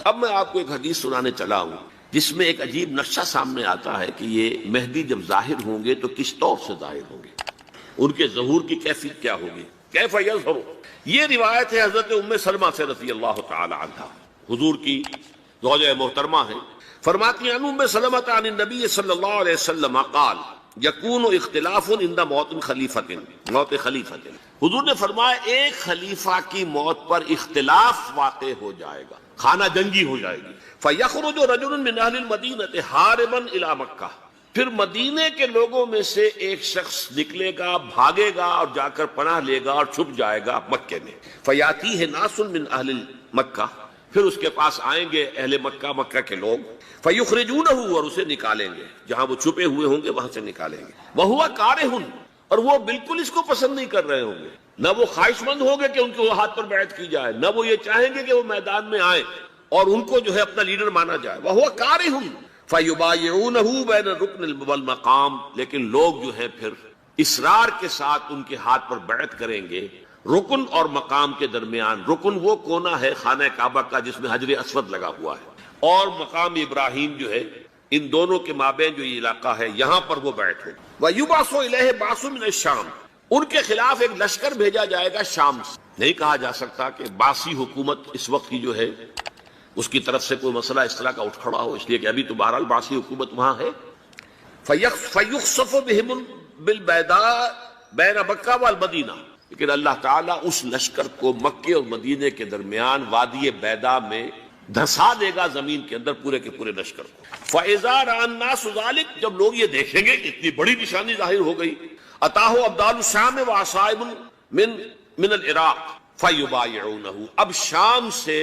اب میں آپ کو ایک حدیث سنانے چلا ہوں جس میں ایک عجیب نقشہ سامنے آتا ہے کہ یہ مہدی جب ظاہر ہوں گے تو کس طور سے ظاہر ہوں گے، ان کے ظہور کی کیفیت کیا ہوگی، کیف یظہر۔ یہ روایت ہے حضرت ام سلمہ سے رضی اللہ تعالی عنہا، حضور کی زوجہ محترمہ ہیں، فرماتی ہیں ام سلمہ عن النبی صلی اللہ علیہ وسلم قال یکون اختلاف عند موت خلیفۃ، موت خلیفۃ، حضور نے فرمایا ایک خلیفہ کی موت پر اختلاف واقع ہو جائے گا، خانہ جنگی ہو جائے گی، فیخرج رجل من اہل المدینہ حاربا الی مکہ، پھر مدینے کے لوگوں میں سے ایک شخص نکلے گا، بھاگے گا اور جا کر پناہ لے گا اور چھپ جائے گا مکے میں، فیاتیہ ناس من اہل مکہ، پھر اس کے پاس آئیں گے اہل مکہ، مکہ کے لوگ، فیخرجونہ، اور اسے نکالیں گے، جہاں وہ چھپے ہوئے ہوں گے وہاں سے نکالیں گے، وہو کارہ، اور وہ بالکل اس کو پسند نہیں کر رہے ہوں گے، نہ وہ خواہش مند ہوں گے کہ ان کے ہاتھ پر بیعت کی جائے، نہ وہ یہ چاہیں گے کہ وہ میدان میں آئیں اور ان کو جو ہے اپنا لیڈر مانا جائے، وہو کارہ فیبایعونہ بین الرکن والمقام، لیکن لوگ جو ہے پھر اصرار کے ساتھ ان کے ہاتھ پر بیعت کریں گے رکن اور مقام کے درمیان۔ رکن وہ کونا ہے خانہ کعبہ کا جس میں حجر اسود لگا ہوا ہے، اور مقام ابراہیم جو ہے، ان دونوں کے مابین جو یہ علاقہ ہے یہاں پر وہ بیعت ہو۔ وَيُبْعَثُ إِلَيْهِ بَعْثٌ مِنَ الشَّامِ، ان کے خلاف ایک لشکر بھیجا جائے گا شام سے۔ نہیں کہا جا سکتا کہ باسی حکومت اس وقت کی جو ہے اس کی طرف سے کوئی مسئلہ اس طرح کا اٹھ کھڑا ہو، اس لیے کہ ابھی تو بہرحال باسی حکومت وہاں ہے۔ فَيُخْصَفُ بِهِمْ بِالْبَيْضَاءِ بَيْنَ مَكَّةَ وَالْمَدِينَةِ، لیکن اللہ تعالیٰ اس لشکر کو مکے اور مدینے کے درمیان وادی بیضاء میں دھسا دے گا، زمین کے اندر پورے کے پورے لشکر کو۔ فَإِذَا رَأَى النَّاسُ ذَلِكَ، جب لوگ یہ دیکھیں گے کہ اتنی بڑی نشانی ظاہر ہو گئی، أَتَاهُ أَبْدَالُ الشَّامِ وَعَصَائِبٌ مِنَ الْعِرَاقِ فَيُبَايِعُونَهُ، اب شام سے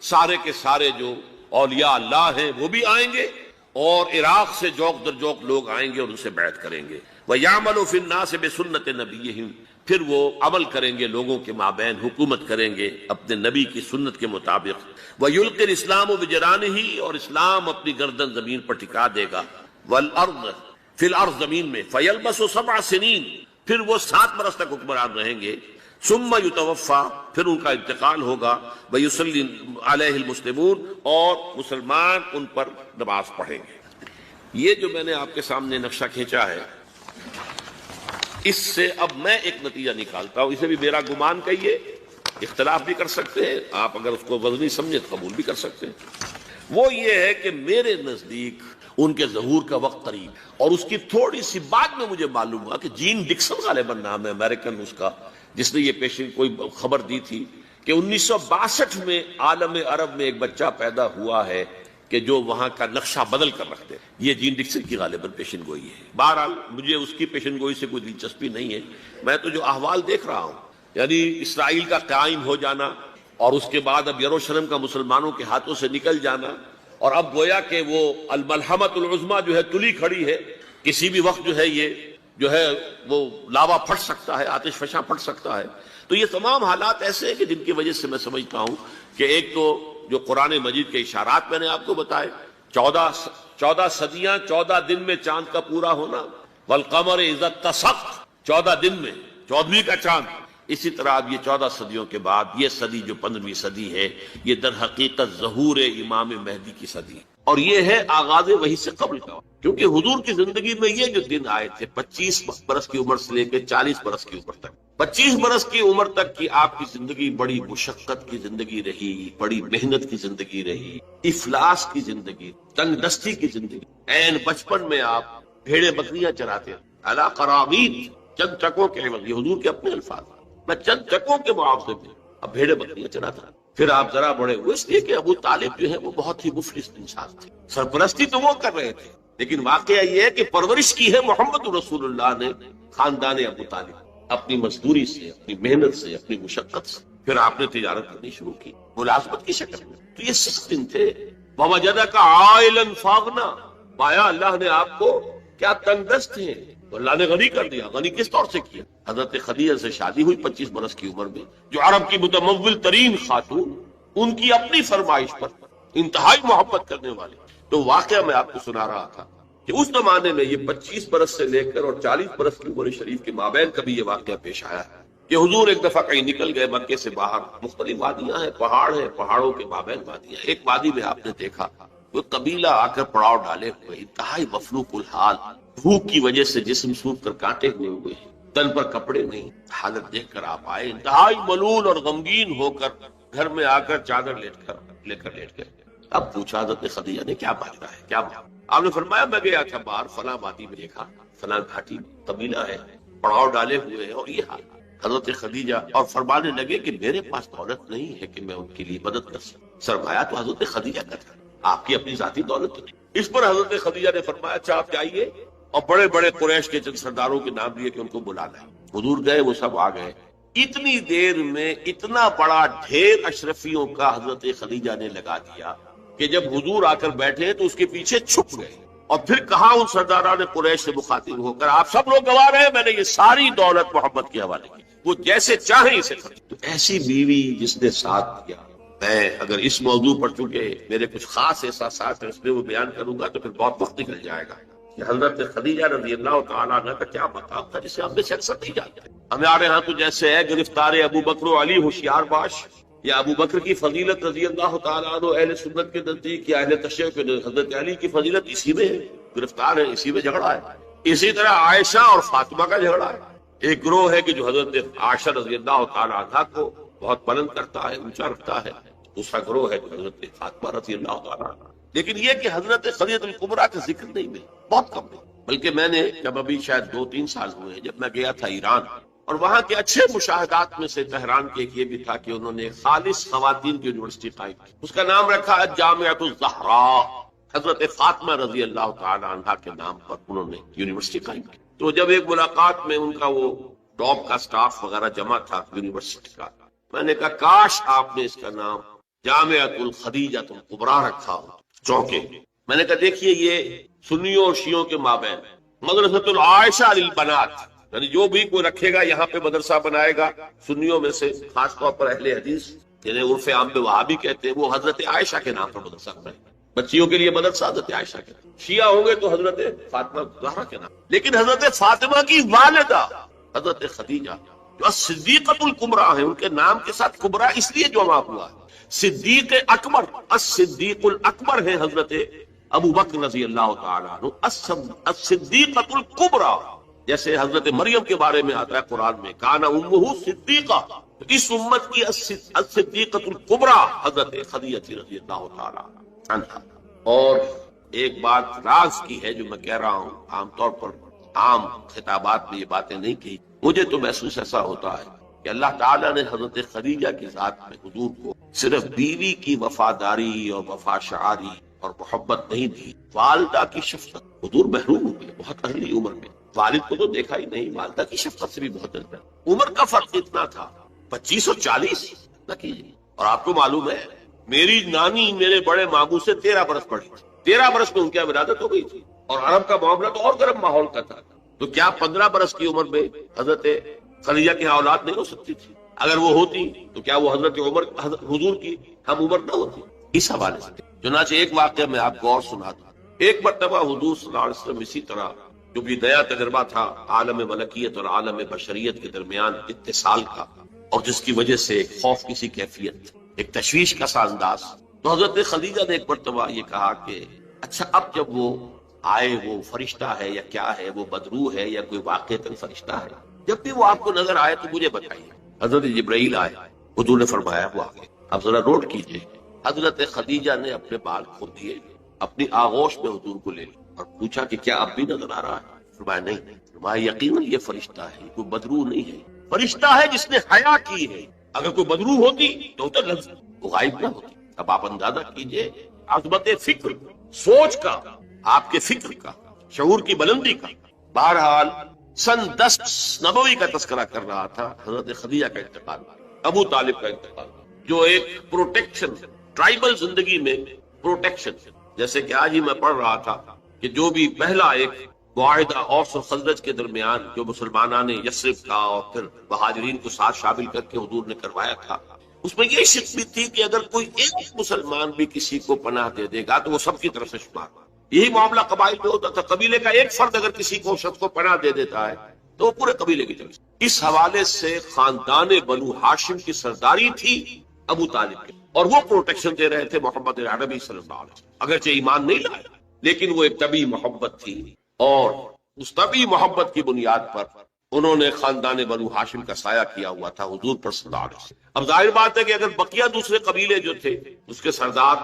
سارے کے سارے جو اولیاء اللہ ہیں وہ بھی آئیں گے، اور عراق سے جوق در جوق لوگ آئیں گے اور ان سے بیعت کریں گے۔ وَيَعْمَلُ فِي النَّاسِ بِسُنَّةِ نَبِيِّهِمْ، پھر وہ عمل کریں گے لوگوں کے مابین، حکومت کریں گے اپنے نبی کی سنت کے مطابق۔ وَيُلْقِي الْإِسْلَامُ بِجَرَانِهِ، اور اسلام اپنی گردن زمین پر ٹکا دے گا، وَالْأَرْضِ فِي الْأَرْضِ، زمین میں، فَيَلْبَسُ 7 سنین، پھر وہ 7 برس تک حکمران رہیں گے، ثم یتوفا، پھر ان کا انتقال ہوگا، ویصلی علیہ المسلمون، اور مسلمان ان پر نماز پڑھیں گے۔ یہ جو میں نے آپ کے سامنے نقشہ کھینچا ہے، اس سے اب میں ایک نتیجہ نکالتا ہوں، اسے بھی میرا گمان کہیے، اختلاف بھی کر سکتے ہیں آپ، اگر اس کو وزنی سمجھے قبول بھی کر سکتے ہیں۔ وہ یہ ہے کہ میرے نزدیک ان کے ظہور کا وقت قریب، اور اس کی تھوڑی سی بعد میں مجھے معلوم ہوا کہ جین ڈکسن غالباً نام ہے امریکن اس کا، جس نے یہ پیشن کوئی خبر دی تھی کہ 1962 میں عالم عرب میں ایک بچہ پیدا ہوا ہے کہ جو وہاں کا نقشہ بدل کر رکھتے ہیں۔ یہ جین ڈکسن کی غالباً پیشن گوئی ہے۔ بہرحال مجھے اس کی پیشن گوئی سے کوئی دلچسپی نہیں ہے، میں تو جو احوال دیکھ رہا ہوں، یعنی اسرائیل کا قائم ہو جانا، اور اس کے بعد اب یروشلم کا مسلمانوں کے ہاتھوں سے نکل جانا، اور اب گویا کہ وہ الملحمۃ العظمیٰ جو ہے تلی کھڑی ہے، کسی بھی وقت جو ہے یہ جو ہے وہ لاوا پھٹ سکتا ہے، آتش فشاں پھٹ سکتا ہے۔ تو یہ تمام حالات ایسے ہیں کہ جن کی وجہ سے میں سمجھتا ہوں کہ ایک تو جو قرآن مجید کے اشارات میں نے آپ کو بتائے، 14 صدیاں 14 دن میں چاند کا پورا ہونا، والقمر اذا اتسق، 14 دن میں 14ویں کا چاند۔ اسی طرح اب یہ 14 صدیوں کے بعد یہ صدی جو 15ویں صدی ہے، یہ در حقیقت ظہور امام مہدی کی صدی، اور یہ ہے آغاز وحی سے قبل کا، کیونکہ حضور کی زندگی میں یہ جو دن آئے تھے 25 برس کی عمر سے لے کے 40 برس کی عمر تک، 25 برس کی عمر تک کی آپ کی زندگی بڑی مشقت کی زندگی رہی، بڑی محنت کی زندگی رہی، افلاس کی زندگی، تنگ دستی کی زندگی۔ عین بچپن میں آپ بھیڑے بکریاں چراتے ہیں، علی قرابید، چند چکوں کے عوض، یہ حضور کے اپنے الفاظ، میں چند چکوں کے معاوضے میں اب بھیڑے بکریاں چراتا۔ پھر آپ ذرا بڑے ہوئے، اس لیے کہ ابو طالب جو ہے وہ بہت ہی مفلس انسان تھے، سرپرستی تو وہ کر رہے تھے، لیکن واقعہ یہ ہے کہ پرورش کی ہے محمد رسول اللہ نے خاندان ابو طالب، اپنی مزدوری سے، اپنی محنت سے، اپنی مشقت سے۔ پھر آپ نے تجارت کرنی شروع کی ملازمت کی شکل میں، تو یہ 6 دن تھے۔ وَوَجَدَكَ عَائِلًا فَأَغْنَىٰ، پایا اللہ نے آپ کو کیا تنگ دست ہیں، تو اللہ نے غنی کر دیا۔ غنی کس طور سے کیا؟ حضرت خدیجہ سے شادی ہوئی 25 برس کی عمر میں، جو عرب کی متمول ترین خاتون، ان کی اپنی فرمائش پر انتہائی محبت کرنے والی۔ تو واقعہ میں آپ کو سنا رہا تھا کہ اس زمانے میں یہ 25 برس سے لے کر اور 40 برس کی عمر شریف کے مابین کبھی یہ واقعہ پیش آیا ہے کہ حضور ایک دفعہ کہیں نکل گئے مکے سے باہر، مختلف وادیاں ہیں، پہاڑ ہیں، پہاڑوں کے مابین وادیاں، ایک وادی میں آپ نے دیکھا وہ قبیلہ آ کر پڑاؤ ڈالے ہوئے، انتہائی مفلوق الحال، بھوک کی وجہ سے جسم سوکھ کر کانٹے ہوئے ہیں، تن پر کپڑے نہیں، حالت دیکھ کر آپ آئے انتہائی ملول اور غمگین ہو کر، گھر میں آ کر چادر لے کر لیٹ گئے۔ اب پوچھا حضرت خدیجہ نے کیا ماجرا ہے، کیا ماجرا؟ آپ نے فرمایا میں گیا تھا باہر فلاں وادی میں، دیکھا فلاں گھاٹی قبیلہ ہے، پڑاؤ ڈالے ہوئے ہیں اور یہ حال۔ حضرت خدیجہ اور فرمانے لگے کہ میرے پاس دولت نہیں ہے کہ میں ان کے لیے مدد کر سکوں، سرمایہ تو حضرت خدیجہ کا تھا، آپ کی اپنی ذاتی دولت نہیں۔ اس پر حضرت خدیجہ نے فرمایا اچھا آپ جائیے اور بڑے بڑے قریش کے چند سرداروں کے نام دیے کہ ان کو بلانا ہے۔ حضور گئے، وہ سب آ گئے، اتنی دیر میں اتنا بڑا ڈھیر اشرفیوں کا حضرت خدیجہ نے لگا دیا کہ جب حضور آ کر بیٹھے تو اس کے پیچھے چھپ گئے، اور پھر کہا ان سرداران قریش سے مخاطب ہو کر آپ سب لوگ گواہ رہے، میں نے یہ ساری دولت محمد کے حوالے کی، وہ جیسے چاہیں اسے خرچ۔ تو ایسی بیوی جس نے ساتھ دیا، میں اگر اس موضوع پر چونکہ میرے کچھ خاص احساسات ہیں اس میں وہ بیان کروں گا تو پھر بہت وقت نکل جائے گا کہ حضرت خدیجہ رضی اللہ تعالیٰ عنہ کا کیا مقام تھا جسے ہم میں سے اکثر نہیں جانتے۔ ہمارے ہاں تو جیسے ہے گرفتار ابو بکر و علی ہوشیار باش، یا ابو بکر کی فضیلت رضی اللہ تعالیٰ عنہ اہل سنت کے نزدیک، یا اہل تشیع کے حضرت علی کی فضیلت اسی میں ہے، گرفتار ہے، اسی میں جھگڑا ہے۔ اسی طرح عائشہ اور فاطمہ کا جھگڑا ہے۔ ایک گروہ ہے کہ جو حضرت عائشہ رضی اللہ تعالیٰ عنہ کو بہت بلند کرتا ہے، اونچا رکھتا ہے، دوسرا گروہ ہے جو حضرت فاطمہ رضی اللہ تعالیٰ عنہ۔ لیکن یہ کہ حضرت خدیجہ الکبریٰ کا ذکر نہیں ملا، بہت کم ہے۔ بلکہ میں نے جب ابھی شاید 2-3 سال ہوئے جب میں گیا تھا ایران، اور وہاں کے اچھے مشاہدات میں سے تہران کے ایک یہ بھی تھا کہ انہوں نے خالص خواتین کی یونیورسٹی قائم کی، اس کا نام رکھا جامعۃ الزہراء، حضرت فاطمہ رضی اللہ تعالی عنہا کے نام پر انہوں نے یونیورسٹی قائم کی۔ تو جب ایک ملاقات میں ان کا وہ ٹاپ کا سٹاف وغیرہ جمع تھا یونیورسٹی کا، میں نے کہا کاش آپ نے اس کا نام جامعۃ الخدیجہ الکبریٰ رکھا ہو، چونکہ میں نے کہا دیکھیے یہ سنیوں اور شیعوں کے مابین مدرسۃ العائشہ للبنات، یعنی جو بھی کوئی رکھے گا یہاں پہ مدرسہ بنائے گا سنیوں میں سے، خاص طور پر اہل حدیث جنہیں عرف عام میں وہابی کہتے ہیں، وہ حضرت عائشہ کے نام پر مدرسہ بنائے گا، بچیوں کے لیے مدرسہ حضرت عائشہ کے نام، شیعہ ہوں گے تو حضرت فاطمہ زہرا کے نام۔ لیکن حضرت فاطمہ کی والدہ حضرت خدیجہ جو صدیقۃ الکبریٰ ہیں، ان کے نام کے ساتھ کبریٰ اس لیے جمع ہوا ہے، صدیق اکبر، الصدیق الاکبر ہے حضرت ابو بکر رضی اللہ تعالیٰ عنہ، الصدیقۃ الکبریٰ، جیسے حضرت مریم کے بارے میں آتا ہے قرآن میں کان امہ صدیقہ، اس امت کی الصدیقۃ الکبریٰ حضرت خدیجہ رضی اللہ تعالیٰ عنہ۔ اور ایک بات راز کی ہے جو میں کہہ رہا ہوں، عام طور پر عام خطابات میں یہ باتیں نہیں کہی، مجھے تو محسوس ایسا ہوتا ہے کہ اللہ تعالیٰ نے حضرت خدیجہ کی ذات میں حضور کو صرف بیوی کی وفاداری اور وفا شعاری اور محبت نہیں دی، والدہ کی شفقت۔ حضور محروم ہوئے بہت ارلی عمر میں، والد کو تو دیکھا ہی نہیں، والدہ کی شفقت سے بھی بہت ڈرتا۔ عمر کا فرق اتنا تھا 25 اور 40 نہ کیجیے، اور آپ کو معلوم ہے میری نانی میرے بڑے ماموں سے 13 برس بڑی تھی، 13 برس میں ان کی ولادت ہو گئی تھی، اور عرب کا معاملہ تو اور گرم ماحول کا تھا، تو کیا 15 برس کی عمر میں حضرت خدیجہ کی اولاد نہیں ہو سکتی تھی؟ اگر وہ ہوتی تو کیا وہ حضرت عمر حضور کی ہم عمر نہ ہوتی؟ اس حوالے سے چنانچہ ایک واقعہ میں آپ کو اور سناتا ہوں۔ ایک مرتبہ حضور صلی اللہ علیہ وسلم اسی طرح جو بھی نیا تجربہ تھا عالم ملکیت اور عالم بشریت کے درمیان اتصال کا، اور جس کی وجہ سے ایک خوف کسی کیفیت، ایک تشویش کا سا انداز، تو حضرت خدیجہ نے ایک مرتبہ یہ کہا کہ اچھا اب جب وہ آئے وہ فرشتہ ہے یا کیا ہے، وہ بدروح ہے یا کوئی واقعتاً فرشتہ ہے، جب بھی وہ آپ کو نظر آئے تو مجھے بتائیے۔ حضرت جبرائیل آئے، حضور نے فرمایا وہ آگے، اب ذرا نوٹ کیجئے، حضرت خدیجہ نے اپنے بال کھول دیے، اپنی آغوش میں حضور کو لے لیا اور پوچھا کہ کیا اب بھی نظر آ رہا ہے؟ فرمایا نہیں۔ فرمایا یقیناً یہ فرشتہ ہے، کوئی بدروح نہیں ہے، فرشتہ ہے جس نے حیا کی ہے، اگر کوئی بدروح ہوتی تو وہ غائب نہ ہوتی۔ اب آپ اندازہ کیجئے عظمت فکر، سوچ کا، آپ کے فکر کا، شعور کی بلندی کا۔ بہرحال سن 10 نبوی کا تذکرہ کر رہا تھا، حضرت خدیجہ کا انتقال، ابو طالب کا انتقال، جو ایک پروٹیکشن، ٹرائبل زندگی میں پروٹیکشن، جیسے کہ آج ہی میں پڑھ رہا تھا کہ جو بھی پہلا ایک معاہدہ اوس و خزرج کے درمیان جو مسلمانان نے یثرب کا اور پھر مہاجرین کو ساتھ شامل کر کے حضور نے کروایا تھا، اس میں یہ شرط بھی تھی کہ اگر کوئی ایک مسلمان بھی کسی کو پناہ دے دے گا تو وہ سب کی طرف سے شمار۔ یہی معاملہ قبائل میں ہوتا تھا، قبیلے کا ایک فرد اگر کسی کو شخص کو پناہ دے دیتا ہے تو وہ پورے قبیلے کی طرف سے۔ اس حوالے سے خاندان بنو ہاشم کی سرداری تھی ابو طالب کی، اور وہ پروٹیکشن دے رہے تھے محمد عربی صلی اللہ علیہ وسلم، اگرچہ ایمان نہیں لائے لیکن وہ ایک طبی محبت تھی، اور اس طبی محبت کی بنیاد پر انہوں نے خاندان بنو ہاشم کا سایہ کیا ہوا تھا حضور پر صلی اللہ علیہ وسلم۔ اب ظاہر بات ہے کہ اگر بقیہ دوسرے قبیلے جو تھے اس کے سردار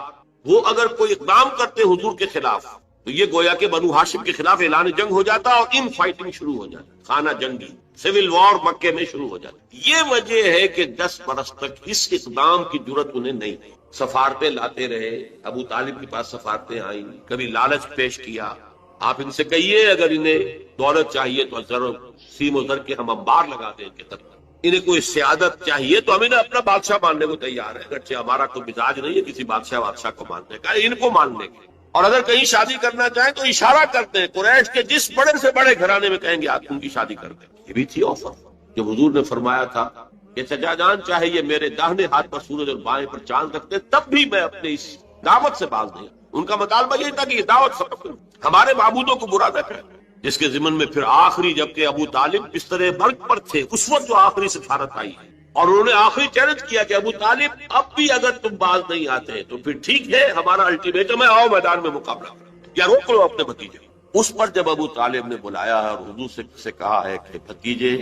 وہ اگر کوئی اقدام کرتے حضور کے خلاف تو یہ گویا کہ بنو ہاشم کے خلاف اعلان جنگ ہو جاتا اور ان فائٹنگ شروع ہو جاتی، خانہ جنگی سول وار مکے میں شروع ہو جاتی۔ یہ وجہ ہے کہ 10 برس تک اس اقدام کی جرت انہیں نہیں تھی۔ سفارتیں لاتے رہے، ابو طالب کے پاس سفارتیں آئیں، کبھی لالچ پیش کیا، آپ ان سے کہیے اگر انہیں دولت چاہیے تو ضرور سیم و زر کے ہم انبار لگا دیں کہ تک انہیں کوئی سیادت چاہیے تو ہم انہیں اپنا بادشاہ ماننے کو تیار ہے، اگرچہ ہمارا کوئی مزاج نہیں ہے کسی بادشاہ کو ماننے کا، ان کو ماننے کے، اور اگر کہیں شادی کرنا چاہیں تو اشارہ کرتے ہیں قریش کے جس بڑے سے بڑے گھرانے میں کہیں گے آپ ان کی شادی کر دیں۔ یہ بھی تھی آفر جب حضور نے فرمایا تھا کہ چچا جان چاہے یہ میرے داہنے ہاتھ پر سورج اور بائیں پر چاند رکھتے تب بھی میں اپنے اس دعوت سے باز نہیں۔ ان کا مطالبہ یہ تھا کہ یہ دعوت ختم کرو، ہمارے معبودوں کو برا نہ کریں، جس کے ضمن میں پھر آخری جبکہ ابو طالب بستر مرگ پر تھے اس وقت جو آخری سفارت آئی اور انہوں نے آخری چیلنج کیا کہ ابو طالب اب بھی اگر تم باز نہیں آتے تو پھر ٹھیک ہے، ہمارا الٹیمیٹم ہے، آؤ میدان میں مقابلہ کرو یا روک لو اپنے بھتیجے۔ اس پر جب ابو طالب نے بلایا اور حضور سے کہا ہے کہ بھتیجے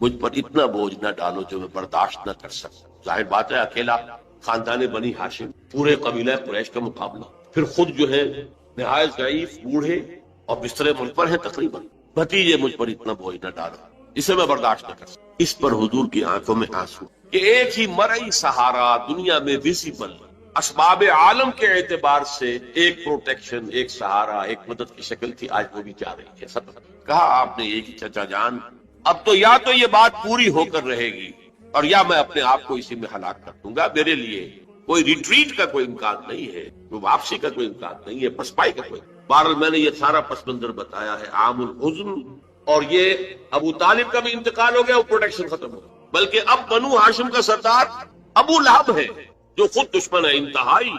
مجھ پر اتنا بوجھ نہ ڈالو جو میں برداشت نہ کر سکتا، ظاہر بات ہے اکیلا خاندان بنی ہاشم پورے قبیلہ قریش کا مقابلہ، پھر خود جو ہے نہایت ضعیف بوڑھے اور بستر ملک پر ہے تقریباً، بھتیجے مجھ پر اتنا بوجھ نہ ڈالو، اسے میں برداشت نہ کر سکتا۔ اس پر حضور کی آنکھوں میں آنسو کہ ایک ہی مرئی سہارا دنیا میں ویزیبل اسباب عالم کے اعتبار سے ایک پروٹیکشن، ایک سہارا، ایک مدد کی شکل تھی، آج وہ بھی جا رہی ہے۔ سب کہا آپ نے ایک ہی چچا جان اب تو یا تو یہ بات پوری ہو کر رہے گی اور یا میں اپنے آپ کو اسی میں ہلاک کر دوں گا، میرے لیے کوئی ریٹریٹ کا کوئی امکان نہیں ہے، کوئی واپسی کا کوئی امکان نہیں ہے، پسپائی کا کوئی۔ بہرحال میں نے یہ سارا پس منظر بتایا ہے عام الحزن، اور یہ ابو طالب کا بھی انتقال ہو گیا، وہ پروٹیکشن ختم ہو گیا، بلکہ اب بنو ہاشم کا سردار ابو لہب ہے جو خود دشمن ہے انتہائی،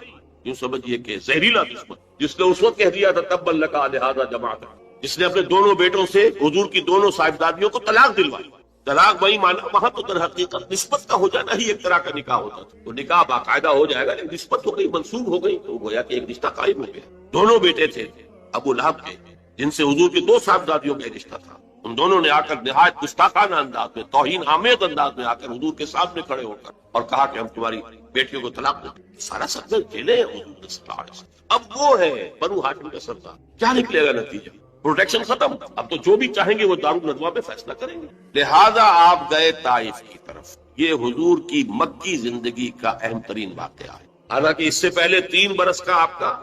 یوں سمجھیے کہ زہریلا دشمن، جس نے اس وقت کہہ دیا تھا تب لکا لہذا جماعت، جس نے اپنے دونوں بیٹوں سے حضور کی دونوں صاحبزادیوں کو طلاق دلوائی۔ طلاق وہی مانا وہاں تو در حقیقت نسبت کا ہو جانا ہی ایک طرح کا نکاح ہوتا تھا، وہ نکاح باقاعدہ ہو جائے گا لیکن نسبت ہو گئی، منسوخ ہو گئی، تو گویا کہ ایک رشتہ قائم ہو گیا۔ دونوں بیٹے تھے ابو لہب کے جن سے حضور کی 2 صاحبزادیوں کا رشتہ تھا، ان دونوں نے آ کر نہایت گستاخانہ انداز میں، توہین آمیز انداز میں آ کر حضور کے سامنے کھڑے ہو کر اور کہا کہ ہم تمہاری بیٹیوں کو طلاق دیں۔ سارا سب جیلے ہیں حضور صلی اللہ علیہ وسلم۔ اب وہ ہے بنو ہاشم کا سردار، کیا نکلے گا نتیجہ؟ پروٹیکشن ختم، اب تو جو بھی چاہیں گے وہ دارالندوا میں فیصلہ کریں گے۔ لہذا آپ گئے طائف کی طرف، یہ حضور کی مکی زندگی کا اہم ترین واقعہ ہے۔ حالانکہ اس سے پہلے 3 برس کا آپ کا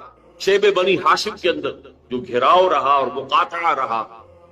شیب بنی ہاشم کے اندر جو گھیراؤ رہا اور مقاطعہ رہا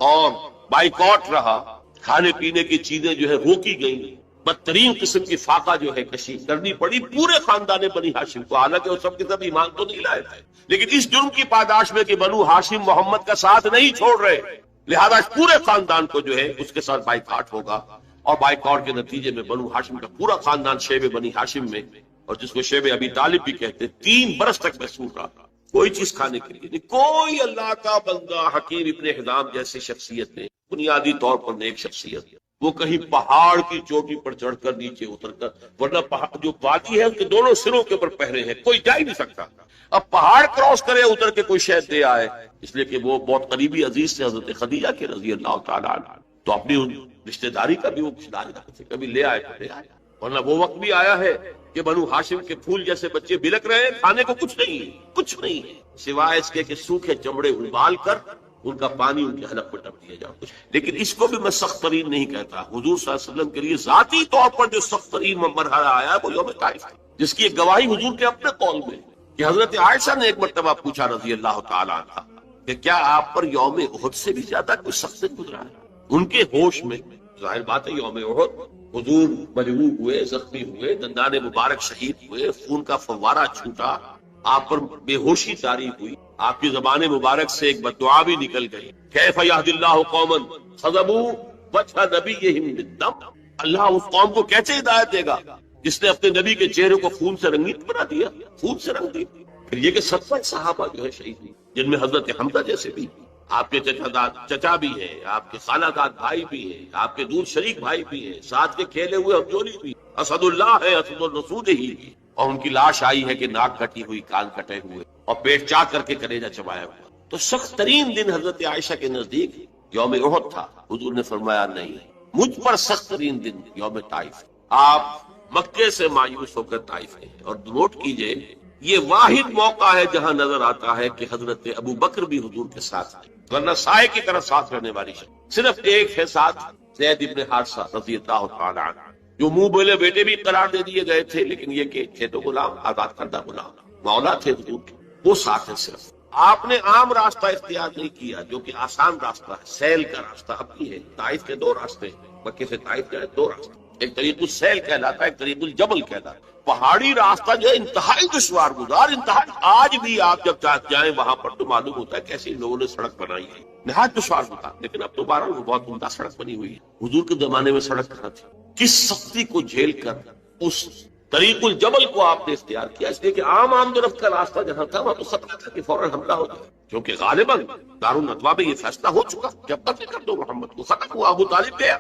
اور بائیکاٹ رہا، کھانے پینے کی چیزیں جو ہے روکی گئیں، بدترین قسم کی فاقہ جو ہے کشی کرنی پڑی پورے خاندان بنی ہاشم کو، حالانکہ وہ سب کے سب ایمان تو نہیں لائے تھے، لیکن اس جرم کی پاداش میں کہ بنو ہاشم محمد کا ساتھ نہیں چھوڑ رہے، لہذا پورے خاندان کو جو ہے اس کے ساتھ بائیکاٹ ہوگا، اور بائیکاٹ کے نتیجے میں بنو ہاشم کا پورا خاندان شیب بنی ہاشم میں، اور جس کو شیب ابی طالب بھی کہتے، 3 برس تک محسوس رہا، کوئی چیز کھانے کے لیے نہیں، کوئی اللہ کا بندہ حکیم ابن حزام جیسی شخصیت نے، بنیادی طور پر نیک شخصیت، وہ کہیں پہاڑ کی چوٹی پر چڑھ کر نیچے اتر کر، ورنہ پہاڑ جو وادی ہے ان کے دونوں سروں کے اوپر پہرے ہیں، کوئی جا ہی نہیں سکتا، اب پہاڑ کراس کرے اتر کے کوئی شہد دے آئے، اس لیے کہ وہ بہت قریبی عزیز سے حضرت خدیجہ کے رضی اللہ تعالیٰ عنہ، تو اپنی رشتہ داری کا بھی وہ کچھ داری کبھی لے آئے تو لے آئے، ورنہ وہ وقت بھی آیا ہے کہ بنو ہاشم کے پھول جیسے بچے بلک رہے ہیں، کھانے کو کچھ نہیں ہے سوائے اس کے کہ سوکھے چمڑے ابال کر ان کا پانی ان کے حلق پر ڈب دیا جاؤ۔ لیکن اس کو بھی میں سخت ترین نہیں کہتا، حضور صلی اللہ علیہ وسلم کے لیے ذاتی طور پر جو سخت ترین مرحلہ آیا ہے وہ یوم طائف ہے، جس کی ایک گواہی حضور کے اپنے قول میں کہ حضرت عائشہ نے ایک مرتبہ پوچھا رضی اللہ تعالیٰ عنہ کہ کیا آپ پر یوم احد سے بھی زیادہ کوئی سخت دن گزرا ہے؟ ان کے ہوش میں، ظاہر بات ہے یوم احد حضور مجروح ہوئے، زخمی ہوئے، دندان مبارک شہید ہوئے، خون کا فوارہ چھوٹا، آپ پر بے ہوشی طاری ہوئی، آپ کی زبان مبارک سے ایک بددعا بھی نکل گئی، کیف یہدی اللہ قوما خضبوا وجہ نبیہم بالدم، اللہ اس قوم کو کیسے ہدایت دے گا جس نے اپنے نبی کے چہرے کو خون سے رنگیت بنا دیا، خون سے رنگ دیا۔ پھر یہ کہ 70 صحابہ جو ہے شہید ہوئے، جن میں حضرت حمزہ جیسے بھی، آپ کے چچا بھی ہیں، آپ کے خالہ داد بھائی بھی ہیں، آپ کے دور شریک بھائی بھی ہیں، ساتھ کے کھیلے ہوئے ہمجولی بھی، اسد اللہ ہے، اسد الرسول ہی، اور ان کی لاش آئی ہے کہ ناک کٹی ہوئی، کان کٹے ہوئے اور پیٹ چاک کر کے کلیجہ چبایا ہوا۔ تو سخت ترین دن حضرت عائشہ کے نزدیک یوم احد تھا۔ حضور نے فرمایا نہیں، مجھ پر سخت ترین دن یوم طائف۔ آپ مکے سے مایوس ہو کر طائف گئے، اور نوٹ کیجئے یہ واحد موقع ہے جہاں نظر آتا ہے کہ حضرت ابو بکر بھی حضور کے ساتھ ہیں، ورنہ سائے کی طرح ساتھ رہنے والی شخص صرف ایک ہے ساتھ، زید ابن حارثہ رضی اللہ تعالی عنہ، جو منہ بولے بیٹے بھی قرار دے دیے گئے تھے، لیکن یہ کہ تھے تو غلام، آزاد کردہ غلام، مولا تھے حضور کے، وہ ساتھ ہے صرف۔ آپ نے عام راستہ اختیار نہیں کیا جو کہ آسان راستہ ہے، سیل کا راستہ اپنی ہے۔ طائف کے دو راستے ہیں، مکے سے طائف جائے دو راستے، ایک طریق السیل کہلاتا ہے، ایک طریق الجبل کہلاتا ہے۔ پہاڑی راستہ جو ہے انتہائی دشوار گزار، انتہائی، آج بھی آپ جب جائیں وہاں پر تو معلوم ہوتا ہے کیسے لوگوں نے سڑک بنائی ہے، نہایت دشوار گزار، لیکن اب تو بہرحال وہ بہت عمدہ سڑک بنی ہوئی ہے۔ حضور کے زمانے میں سڑک کہاں تھی؟ کس سختی کو جھیل کر اس طریق الجبل کو آپ نے اختیار کیا، اس لیے کہ عام آمد و رفت کا راستہ جہاں تھا وہاں تو خطرہ تھا کہ فوراً حملہ ہو جائے، کیونکہ غالباً دارالندوا میں یہ فیصلہ ہو چکا کہ اب قتل کر دو محمد کو، ختم ہوا، ابو طالب گیا۔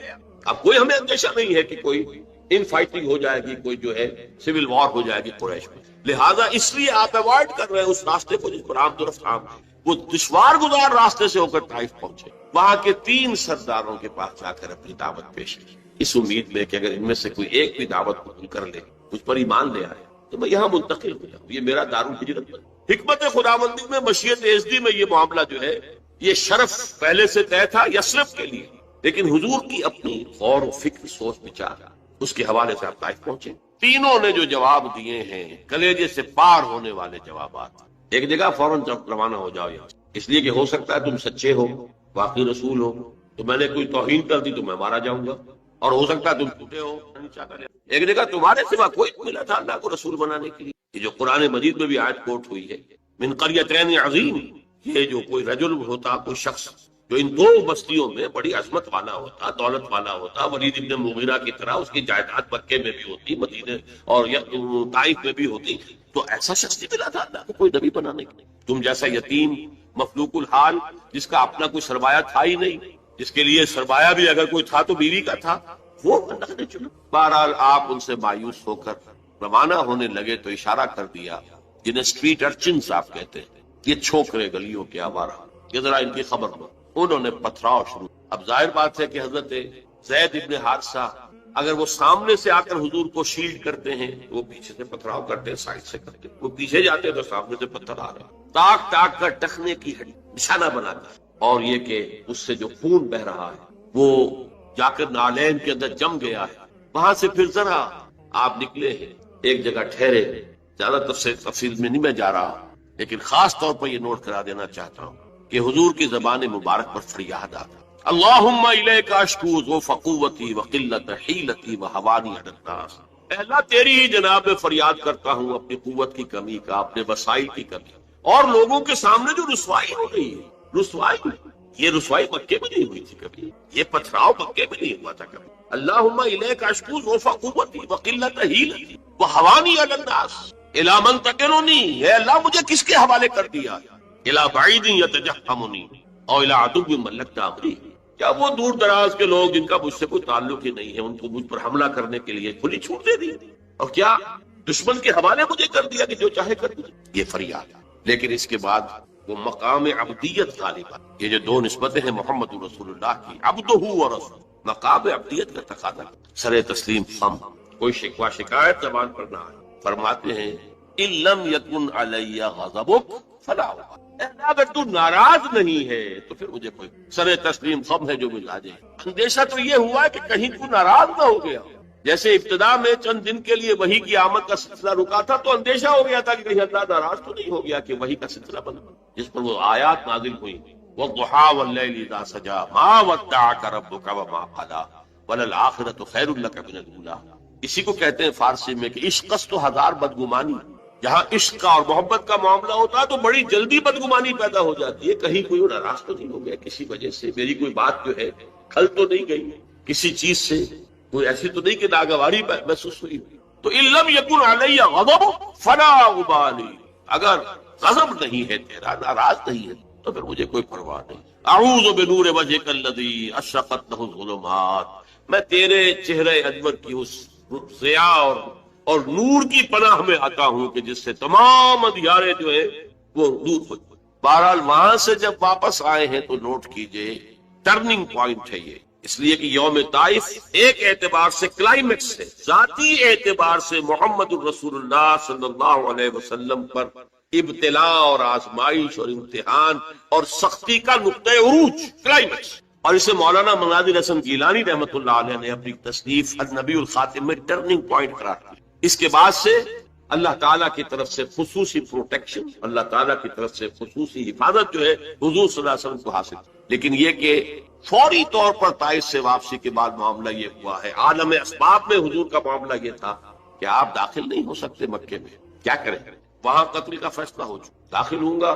اب کوئی ہمیں اندیشہ نہیں ہے کہ کوئی ان فائٹنگ ہو جائے گی، کوئی جو ہے سول وار ہو جائے گی قریش میں، لہٰذا اس لیے آپ اوائڈ کر رہے ہیں اس راستے کو جس پر آمد و رفت عام ہے۔ وہ دشوار گزار راستے سے ہو کر طائف پہنچے، وہاں کے 3 سرداروں کے پاس جا کر اپنی دعوت پیش کی، اس امید میں کہ اگر ان میں سے کوئی ایک بھی دعوت قبول کر لے، مجھ پر ایمان لے آئے تو میں یہاں منتقل ہو جاؤں، یہ میرا دارالہجرت بنے۔ حکمت خداوندی میں، مشیت ازدی میں یہ معاملہ جو ہے، یہ شرف پہلے سے طے تھا یثرب کے لیے، لیکن حضور کی اپنی غور و فکر، سوچ بچار، اس کے حوالے سے آپ طائف پہنچے۔ تینوں نے جو جواب دیے ہیں کلیجے سے پار ہونے والے جوابات، ایک جگہ فوراً روانہ ہو جاؤ یہاں، اس لیے کہ ہو سکتا ہے تم سچے ہو، واقعی رسول ہو، تو میں نے کوئی توہین کر دی تو میں مارا جاؤں گا، اور ہو سکتا ہے تم جھوٹے ہو۔ ایک جگہ تمہارے سوا کوئی ملا تھا اللہ کو رسول بنانے کے لیے، یہ جو قرآن مجید میں بھی آیت کوٹ ہوئی ہے، من قریتین عظیم، یہ جو کوئی رجل ہوتا، کوئی شخص جو ان 2 بستیوں میں بڑی عظمت والا ہوتا، دولت والا ہوتا، ولید ابن مغیرہ کی طرح اس کی جائیداد مکے میں بھی ہوتی، مدینے اور طائف میں بھی ہوتی، تو ایسا شخص نہیں ملا تھا اللہ کو کوئی نبی بنانے کے لیے۔ تم جیسا یتیم مفلوق الحال، جس کا اپنا کوئی سرمایہ تھا ہی نہیں، جس کے لیے سرمایہ بھی اگر کوئی تھا تو بیوی کا تھا، وہ اللہ نے چنا۔ بہرحال آپ ان سے مایوس ہو کر روانہ ہونے لگے تو اشارہ کر دیا، جنہیں اسٹریٹ ارچنز آپ کہتے ہیں، یہ چھوکرے گلیوں کے آوارہ، یہ ذرا ان کی خبر لو۔ انہوں نے پتھراؤ شروع۔ اب ظاہر بات ہے کہ حضرت زید ابن حارثہ اگر وہ سامنے سے آ کر حضور کو شیلڈ کرتے ہیں، وہ پیچھے سے پتھراؤ کرتے ہیں، سائڈ سے کرتے ہیں، وہ پیچھے جاتے ہیں تو سامنے سے پتھر آ رہا ہے، تاک تاک کر ٹخنے کی ہڈی نشانہ بناتا ہے، اور یہ کہ اس سے جو خون بہ رہا ہے وہ جا کر نالین کے اندر جم گیا ہے۔ وہاں سے پھر ذرا آپ نکلے ہیں، ایک جگہ ٹھہرے، زیادہ تفصیل میں نہیں میں جا رہا، لیکن خاص طور پر یہ نوٹ کرا دینا چاہتا ہوں کہ حضور کی زبان مبارک پر فریاد آتا، اللہم الیک اشکو ضعف قوتی وقلت حیلتی وہوانی علی الناس، اے اللہ تیری ہی جناب میں فریاد کرتا ہوں اپنی قوت کی کمی کا، اپنے وسائل کی کمی، اور لوگوں کے سامنے جو رسوائی ہو رہی ہے، رسوائی، یہ رسوائی مکے میں نہیں ہوئی تھی کبھی، یہ پتھراؤ مکے میں نہیں ہوا تھا کبھی۔ اللہم الیک اشکو ضعف قوتی وقلت حیلتی وہوانی علی الناس، الی من تکلنی، اے اللہ مجھے کس کے حوالے کر دیا، الی بعید یتجہمنی اور الی عدو ملکت امری، کیا وہ دور دراز کے لوگ جن کا مجھ سے کوئی تعلق ہی نہیں ہے، ان کو مجھ پر حملہ کرنے کے لیے کھلی چھوٹ دے دی، اور کیا دشمن کے حوالے مجھے کر دیا کہ جو چاہے کر دیا، یہ فریاد۔ لیکن اس کے بعد وہ مقام عبدیت غالب ہے، یہ جو 2 نسبتیں ہیں محمد رسول اللہ کی، عبدہ و رسول، مقام عبدیت کا تقاضا، سر تسلیم خم، کوئی شکوہ شکایت زبان پر نہ آئے۔ فرماتے ہیں ان لم یکن علی غضبک فلا، اگر تو ناراض نہیں ہے تو پھر مجھے کوئی سر تسلیم خم ہے جو ملا جائے۔ اندیشہ تو یہ ہوا ہے کہ کہیں تو ناراض نہ ہو گیا، جیسے ابتدا میں چند دن کے لیے وحی کی آمد کا سلسلہ رکا تھا تو اندیشہ ہو گیا تھا کہ کہیں اللہ ناراض تو نہیں ہو گیا کہ وحی کا سلسلہ بند، جس پر وہ آیات نازل ہوئی، والضحیٰ واللیل اذا سجا ما ودعک ربک وما قلی وللآخرۃ خیر لک من الاولی۔ اسی کو کہتے ہیں فارسی میں کہ عشق است تو 1000 بدگمانی، جہاں عشق کا اور محبت کا معاملہ ہوتا ہے تو بڑی جلدی بدگمانی پیدا ہو جاتی ہے، کہیں کوئی ناراض تو نہیں ہو گیا کسی وجہ سے، میری کوئی بات جو ہے کھل تو نہیں گئی کسی چیز سے، کوئی ایسی تو نہیں کہ ناگواری محسوس ہوئی۔ تو ان لم یکن علی غضب فلا ابالی، اگر غضب نہیں ہے تیرا، ناراض نہیں ہے تو پھر مجھے کوئی پرواہ نہیں. اعوذ بنور وجهک الذی اشرقت له الظلمات، میں تیرے چہرے انور کی اس ضیاء اور نور کی پناہ میں آتا ہوں کہ جس سے تمام اندھیارے جو ہے وہ دور ہو. بہرحال وہاں سے جب واپس آئے ہیں تو نوٹ کیجئے ٹرننگ پوائنٹ ہے یہ، اس لیے کہ یوم طائف ایک اعتبار سے کلائمیکس ہے، ذاتی اعتبار سے محمد الرسول اللہ صلی اللہ علیہ وسلم پر ابتلاء اور آزمائش اور امتحان اور سختی کا نقطۂ عروج، کلائمیکس. اور اسے مولانا مناظر حسن گیلانی رحمۃ اللہ علیہ نے اپنی تصنیف النبی الخاتم میں ٹرننگ پوائنٹ قرار دیا. اس کے بعد سے اللہ تعالیٰ کی طرف سے خصوصی پروٹیکشن، اللہ تعالیٰ کی طرف سے خصوصی حفاظت جو ہے حضور صلی اللہ علیہ وسلم کو حاصل. لیکن یہ کہ فوری طور پر طائف سے واپسی کے بعد معاملہ یہ ہوا ہے. عالم اسباب میں حضور کا معاملہ یہ تھا کہ آپ داخل نہیں ہو سکتے مکے میں، کیا کریں؟ وہاں قتل کا فیصلہ ہو چکا، داخل ہوں گا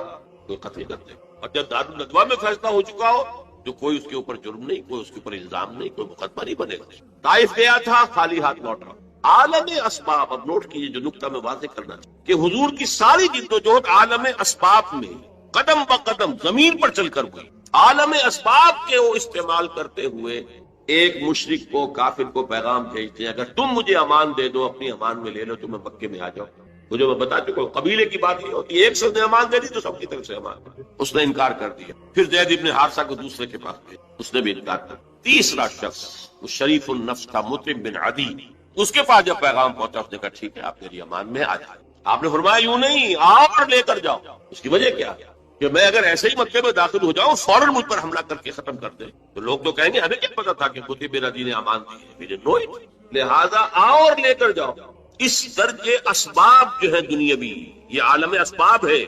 تو قتل کر دے. اور جب دارالندوا میں فیصلہ ہو چکا ہو تو کوئی اس کے اوپر جرم نہیں، کوئی اس کے اوپر الزام نہیں، کوئی مقدمہ نہیں بنے گا. طائف گیا تھا خالی ہاتھ لوٹا. عالم اسباب، اب نوٹ کیجیے جو نقطہ میں واضح کرنا چاہتا کہ حضور کی ساری جدوجہد عالم اسباب میں قدم بقدم زمین پر چل کر ہوئی. عالم اسباب کے وہ استعمال کرتے ہوئے ایک مشرک کو، کافر کو پیغام بھیجتے ہیں اگر تم مجھے امان دے دو، اپنی امان میں لے لو تو میں مکے میں آ جاؤں. مجھے میں بتا چکا ہوں قبیلے کی بات یہ ہوتی ہے، ایک شخص نے امان دے دی تو سب کی طرف سے امان، اس نے انکار کر دیا. پھر زید ابن حارثہ کو دوسرے کے پاس گئے، اس نے بھی انکار کر دیا. تیسرا شخص وہ شریف النفس تھا مطعم بن عدی، اس کے پاس جب پیغام پہنچا اس نے کہا ٹھیک ہے آپ میری امان میں آ جائیں. آپ نے فرمایا یوں نہیں، آپ لے کر جاؤ. اس کی وجہ کیا کہ میں اگر ایسے ہی مکے میں داخل ہو جاؤں فوراً مجھ پر حملہ کر کے ختم کر دیں تو لوگ تو کہیں گے ہمیں کیا پتا تھا کہ مطعم بن عدی نے امان دی ہے، مجھے نو، لہذا آؤ اور لے کر جاؤ. اس درجے اسباب جو ہے دنیاوی، یہ عالم اسباب ہے،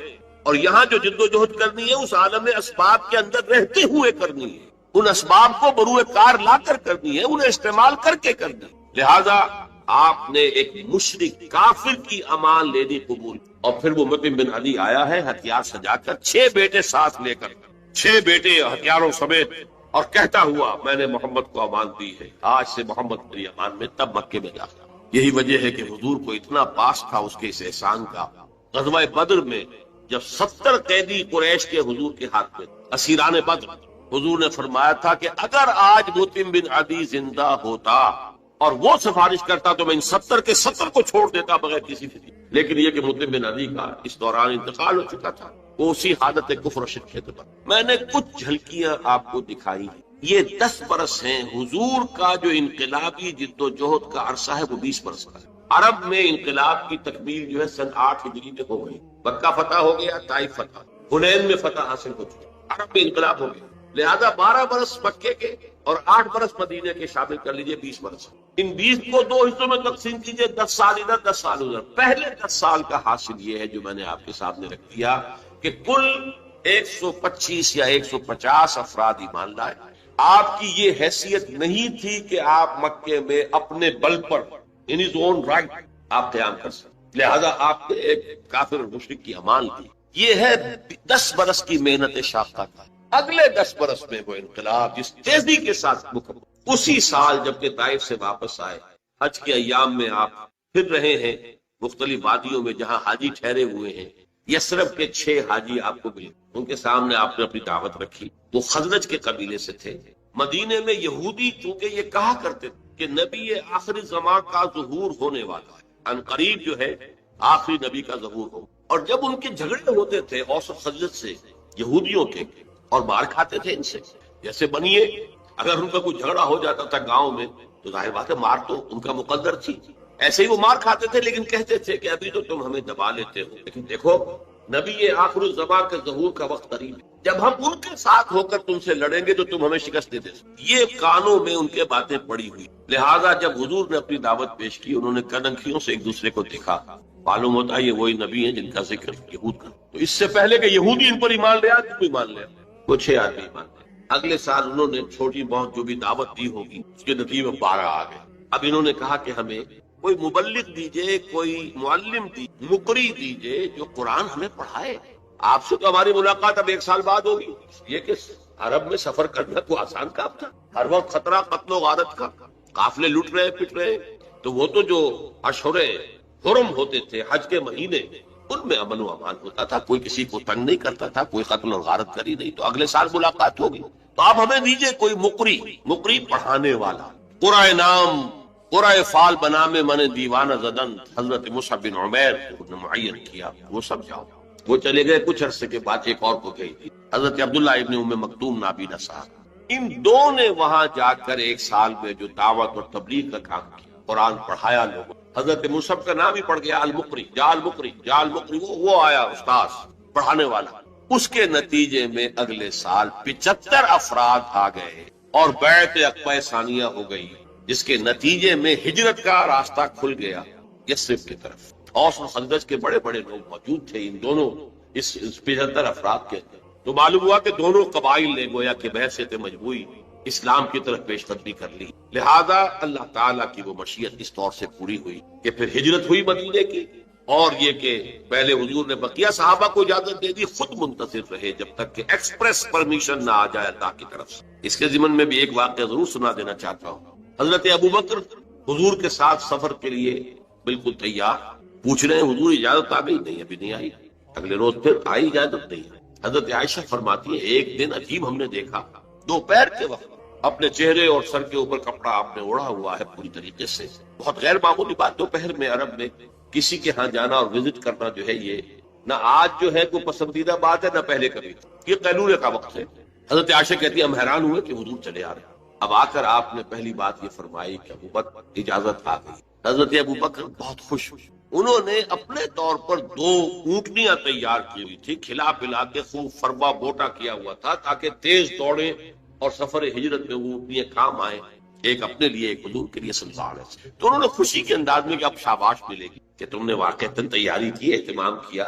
اور یہاں جو جد و جہد کرنی ہے اس عالم اسباب کے اندر رہتے ہوئے کرنی ہے، ان اسباب کو بروئے کار لا کر کرنی ہے، انہیں استعمال کر کے کرنی ہے. لہذا آپ نے ایک مشرک کافر کی امان لینی قبول، اور پھر وہ مطعم بن عدی آیا ہے ہتھیار سجا کر، 6 بیٹے ساتھ لے کر، 6 بیٹے ہتھیاروں سمیت، اور کہتا ہوا میں نے محمد کو امان دی ہے، آج سے محمد میری امان میں. تب مکے میں داخل. یہی وجہ ہے کہ حضور کو اتنا پاس تھا اس کے اس احسان کا. غزوہ بدر میں جب 70 قیدی قریش کے حضور کے ہاتھ میں، اسیران بدر، حضور نے فرمایا تھا کہ اگر آج مطعم بن عدی زندہ ہوتا اور وہ سفارش کرتا تو میں ان 70 کے 70 کو چھوڑ دیتا بغیر کسی فکر. لیکن یہ کہ مطعم بن عدی کا اس دوران انتقال ہو چکا تھا، وہ اسی حالت کفر و شرک کے پر. میں نے کچھ جھلکیاں آپ کو دکھائی. یہ 10 برس ہیں. حضور کا جو انقلابی جد و جہد کا عرصہ ہے وہ 20 برس کا ہے. عرب میں انقلاب کی تکمیل جو ہے سن 8 ہجری میں ہو گئی. مکہ فتح ہو گیا، طائف فتح، حنین میں فتح حاصل ہو چکی، عرب میں انقلاب ہو گیا. لہذا 12 برس مکے کے اور 8 برس مدینے کے شامل کر لیجئے، 20 برس. ان 20 کو 2 حصوں میں تقسیم کیجئے، 10 سال ادھر 10 سال ادھر. پہلے 10 سال کا حاصل یہ ہے جو میں نے آپ کے سامنے رکھ دیا کہ کل 125 یا 150 افراد ایمان لائے. آپ کی یہ حیثیت نہیں تھی کہ آپ مکے میں اپنے بل پر ان his own right آپ قیام کر سکتے، لہذا آپ نے ایک کافر اور مشرک کی امان لی. یہ ہے 10 برس کی محنت شاقہ کا. اگلے 10 برس میں وہ انقلاب جس تیزی کے ساتھ مکمل. اسی سال جبکہ طائف سے واپس آئے، حج کے ایام میں آپ پھر رہے ہیں مختلف وادیوں میں جہاں حاجی ٹھہرے ہوئے ہیں. یثرب کے 6 حاجی آپ کو ملے، ان کے سامنے آپ نے اپنی دعوت رکھی. وہ خزرج کے قبیلے سے تھے. مدینے میں یہودی چونکہ یہ کہا کرتے تھے کہ نبی آخری زمان کا ظہور ہونے والا ہے، ان قریب جو ہے آخری نبی کا ظہور ہو. اور جب ان کے جھگڑے ہوتے تھے اوس و خزرج سے یہودیوں کے، اور مار کھاتے تھے ان سے، جیسے بنیے اگر ان کا کوئی جھگڑا ہو جاتا تھا گاؤں میں تو ظاہر بات ہے مار تو ان کا مقدر تھی، ایسے ہی وہ مار کھاتے تھے. لیکن کہتے تھے کہ ابھی تو تم ہمیں دبا لیتے ہو، لیکن دیکھو نبی آخر الزمان کے ظہور کا وقت قریب ہے، جب ہم ان کے ساتھ ہو کر تم سے لڑیں گے تو تم ہمیں شکست دے دے. یہ کانوں میں ان کے باتیں پڑی ہوئی. لہذا جب حضور نے اپنی دعوت پیش کی، انہوں نے کدنکھیوں سے ایک دوسرے کو دیکھا. معلوم ہوتا ہے یہ وہی نبی ہیں جن کا ذکر یہود کا. تو اس سے پہلے کہ یہودی ان پر ایمان لے آئے، کوئی ایمان لے آئے، وہ 6 آدمی ایمان لے. اگلے سال انہوں نے چھوٹی بہت جو بھی دعوت دی ہوگی اس کے نتیجے میں 12 آ گئے. اب انہوں نے کہا کہ ہمیں کوئی مبلغ دیجئے، کوئی معلم دیجئے، مقری دیجئے جو قرآن ہمیں پڑھائے. آپ سے تو ہماری ملاقات اب 1 سال بعد ہوگی. یہ کہ عرب میں سفر کرنا کوئی آسان کام تھا، ہر وقت خطرہ قتل و غارت کا، قافلے لٹ رہے پٹ رہے. تو وہ تو جو اشہر حرم ہوتے تھے، حج کے مہینے، ان میں امن و امان ہوتا تھا، کوئی کسی کو تنگ نہیں کرتا تھا، کوئی قتل اور غارت کری نہیں. تو اگلے سال ملاقات ہوگی. تو آپ ہمیں دیجئے کوئی مقری پڑھانے والا. قرآن نام قرآن فال بنا میں من دیوانہ زدن حضرت مصعب بن عمیر نے معین کیا، وہ سب جاؤ. وہ چلے گئے. کچھ عرصے کے بعد ایک اور کو گئی تھی، حضرت عبداللہ ابن ام مکتوم نابینا صاحب. ان دو نے وہاں جا کر ایک سال میں جو دعوت اور تبلیغ کا کام کیا، قرآن پڑھایا لوگوں. حضرت مصعب کا نام ہی پڑ گیا المقری، جال مقری، وہ آیا استاذ پڑھانے والا. اس کے نتیجے میں اگلے سال 75 افراد آ گئے اور بیعت عقبہ ثانیہ ہو گئی، جس کے نتیجے میں ہجرت کا راستہ کھل گیا یثرب کی طرف. اوس اور خزرج کے بڑے بڑے لوگ موجود تھے ان دونوں اس 75 افراد کے. تو معلوم ہوا کہ دونوں قبائل نے گویا کہ بحثیت مجموعی اسلام کی طرف پیش قدمی کر لی. لہذا اللہ تعالیٰ کی وہ مشیت اس طور سے پوری ہوئی کہ پھر ہجرت ہوئی مدینے کی. اور یہ کہ پہلے حضور نے بقیہ صحابہ کو اجازت دے دی، خود منتظر رہے جب تک کہ ایکسپریس پرمیشن نہ آ جائے اللہ کی طرف سے. اس کے ضمن میں بھی ایک واقعہ ضرور سنا دینا چاہتا ہوں. حضرت ابوبکر حضور کے ساتھ سفر کے لیے بالکل تیار، پوچھ رہے ہیں حضور اجازت آ گئی؟ نہیں، ابھی نہیں آئی. اگلے روز پھر آئی اجازت؟ نہیں. حضرت عائشہ فرماتی ہے ایک دن عجیب ہم نے دیکھا، دوپہر کے وقت اپنے چہرے اور سر کے اوپر کپڑا آپ نے اوڑھا ہوا ہے پوری طریقے سے. بہت غیر معمولی بات. دوپہر میں عرب میں کسی کے ہاں جانا اور وزٹ کرنا جو ہے یہ نہ آج جو ہے کوئی پسندیدہ بات ہے نہ پہلے کبھی. یہ قیلولے کا وقت ہے. حضرت عائشہ کہتی ہے ہم حیران ہوئے کہ حضور چلے آ رہے ہیں. اب آ کر آپ نے پہلی بات یہ فرمائی کہ ابوبکر اجازت آ گئی. حضرت ابوبکر بہت خوش. انہوں نے اپنے طور پر 2 اونٹنیاں تیار کی ہوئی تھی، کھلا پلا کے خوب فربا بوٹا کیا ہوا تھا تاکہ تیز دوڑے اور سفر ہجرت میں وہ اونٹنیاں کام آئے، ایک اپنے لیے ایک حضور کے لیے صلی اللہ علیہ وسلم. تو انہوں نے خوشی کے انداز میں کہ اب شاباش ملے گی کہ تم نے واقعتاً تیاری کی، اہتمام کیا.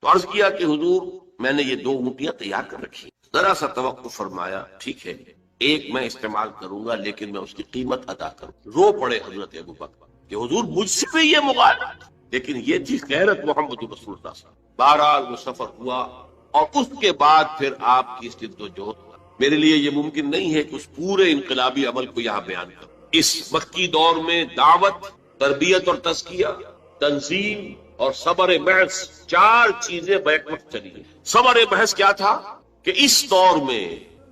تو عرض کیا کہ حضور میں نے یہ 2 اونٹنیاں تیار کر رکھی، ذرا سا توقف فرمایا. ٹھیک ہے، ایک میں استعمال کروں گا لیکن میں اس کی قیمت ادا کروں. رو پڑے حضرت ابوبکر کہ حضور مجھ سے بھی یہ مغالطہ. لیکن یہ تھی غیرت محمد رسول اللہ صلی اللہ علیہ وسلم. بہرحال وہ سفر ہوا اور اس کے بعد پھر آپ کی جد و جہد. میرے لیے یہ ممکن نہیں ہے کہ اس پورے انقلابی عمل کو یہاں بیان کروں. اس مکی دور میں دعوت، تربیت اور تزکیہ، تنظیم اور صبر محض 4 چیزیں بیک وقت چلی. صبر محض کیا تھا کہ اس دور میں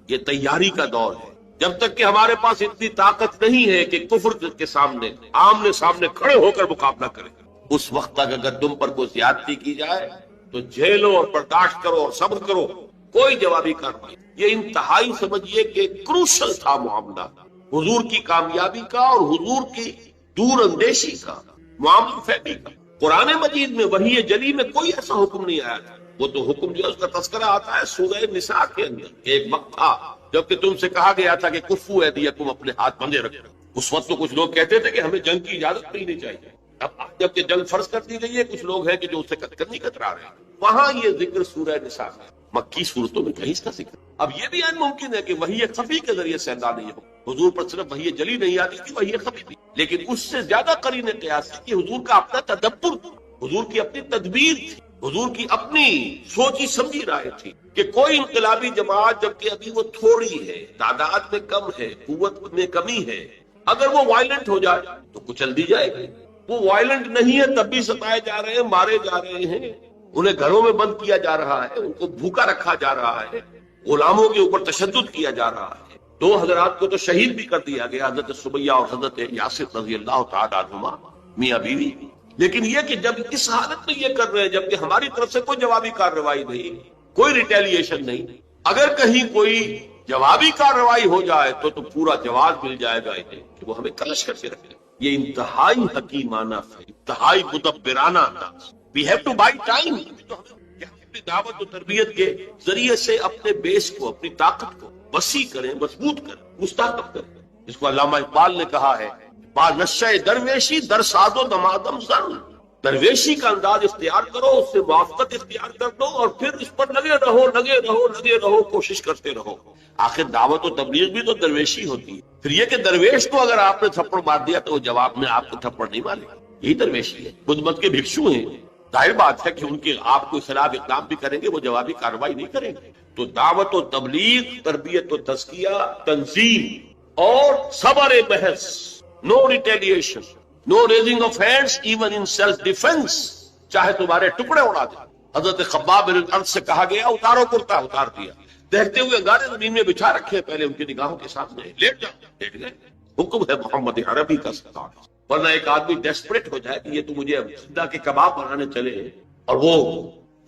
یہ تیاری کا دور ہے. جب تک کہ ہمارے پاس اتنی طاقت نہیں ہے کہ کفر کے سامنے آمنے سامنے کھڑے ہو کر مقابلہ کریں، اس وقت تک اگر تم پر کوئی زیادتی کی جائے تو جھیلو اور برداشت کرو اور صبر کرو، کوئی جوابی کارروائی. یہ انتہائی سمجھیے کہ کروشل تھا معاملہ حضور کی کامیابی کا اور حضور کی دور اندیشی کا، معاملہ فہمی کا. قرآن مجید میں وحی جلی میں کوئی ایسا حکم نہیں آیا تھا. وہ تو حکم جو اس کا تذکرہ آتا ہے سورہ نساء کے اندر. ایک وقت تھا جبکہ تم سے کہا گیا تھا کہ کفو ایدیکم، اپنے ہاتھ بندھے رکھو. اس وقت تو کچھ لوگ کہتے تھے کہ ہمیں جنگ کی اجازت نہیں چاہیے. اب جب کہ جنگ فرض کر دی گئی ہے، کچھ لوگ ہیں کہ جو اس سے کرنی کترا رہے ہیں. وہاں یہ ذکر سورہ نساء ہے، مکی صورتوں میں کہیں اس کا ذکر. اب یہ بھی ممکن ہے کہ وحی خفی کے ذریعے سے اللہ نہیں ہو. حضور پر صرف وحی جلی نہیں آتی تھی، وحی خفی بھی. لیکن اس سے زیادہ قرین قیاس ہے کہ حضور کا اپنا تدبر تھا، حضور کی اپنی تدبیر تھی، حضور کی اپنی سوچی سمجھی رائے تھی کہ کوئی انقلابی جماعت جبکہ ابھی وہ تھوڑی ہے، تعداد میں کم ہے، قوت میں کمی ہے، اگر وہ وائلنٹ ہو جائے تو کچل دی جائے گی. وہ وائلنٹ نہیں ہے تب بھی ستائے جا رہے ہیں، مارے جا رہے ہیں، انہیں گھروں میں بند کیا جا رہا ہے، ان کو بھوکا رکھا جا رہا ہے، غلاموں کے اوپر تشدد کیا جا رہا ہے. 2 حضرات کو تو شہید بھی کر دیا گیا، حضرت سمیہ اور حضرت یاسر رضی اللہ تعالی عنہما، میاں بیوی. لیکن یہ کہ جب اس حالت میں یہ کر رہے ہیں جبکہ ہماری طرف سے کوئی جوابی کارروائی نہیں، کوئی ریٹیلیشن نہیں، اگر کہیں کوئی جوابی کارروائی ہو جائے تو پورا جواز مل جائے گا انہیں کہ وہ ہمیں کلش کر کے رکھیں. یہ انتہائی حکیمانہ ہے، انتہائی مدبرانہ انداز. We have to buy time. اپنی دعوت و تربیت کے ذریعے سے اپنے بیس کو، اپنی طاقت کو وسیع کریں، مضبوط کریں، مستحکم کریں. جس کو علامہ اقبال نے کہا ہے با نشہ درویشی در ساز و دمادم زن. درویشی کا انداز اختیار کرو، اس سے موافقت اختیار کر دو اور پھر اس پر لگے رہو، کوشش کرتے رہو. آخر دعوت و تبلیغ بھی تو درویشی ہوتی ہے. پھر یہ کہ درویش کو اگر آپ نے تھپڑ مار دیا تو وہ جواب میں آپ کو تھپڑ نہیں مارے گا، یہی درویشی ہے. بدھ مت کے بھکشو ہیں، ظاہر بات ہے کہ ان کے آپ کو خلاف اقدام بھی کریں گے، وہ جوابی کارروائی نہیں کریں گے. تو دعوت و تبلیغ، تربیت و تزکیہ، تنظیم اور صبر محض، no retaliation, no raising of hands even in self defense. چاہے تمہارے ٹکڑے اڑا دے. حضرت خباب بن الارض سے کہا گیا اتارو کرتا، اتار دیا. دیکھتے ہوئے انگارے زمین میں بچھا رکھے پہلے ان کی نگاہوں کے سامنے، لیٹ جاؤ، لیٹ گئے. حکم ہے محمد عربی کا سردار. ورنہ ایک آدمی ڈیسپریٹ ہو جائے کہ یہ تو مجھے زندہ کے کباب بنانے چلے اور وہ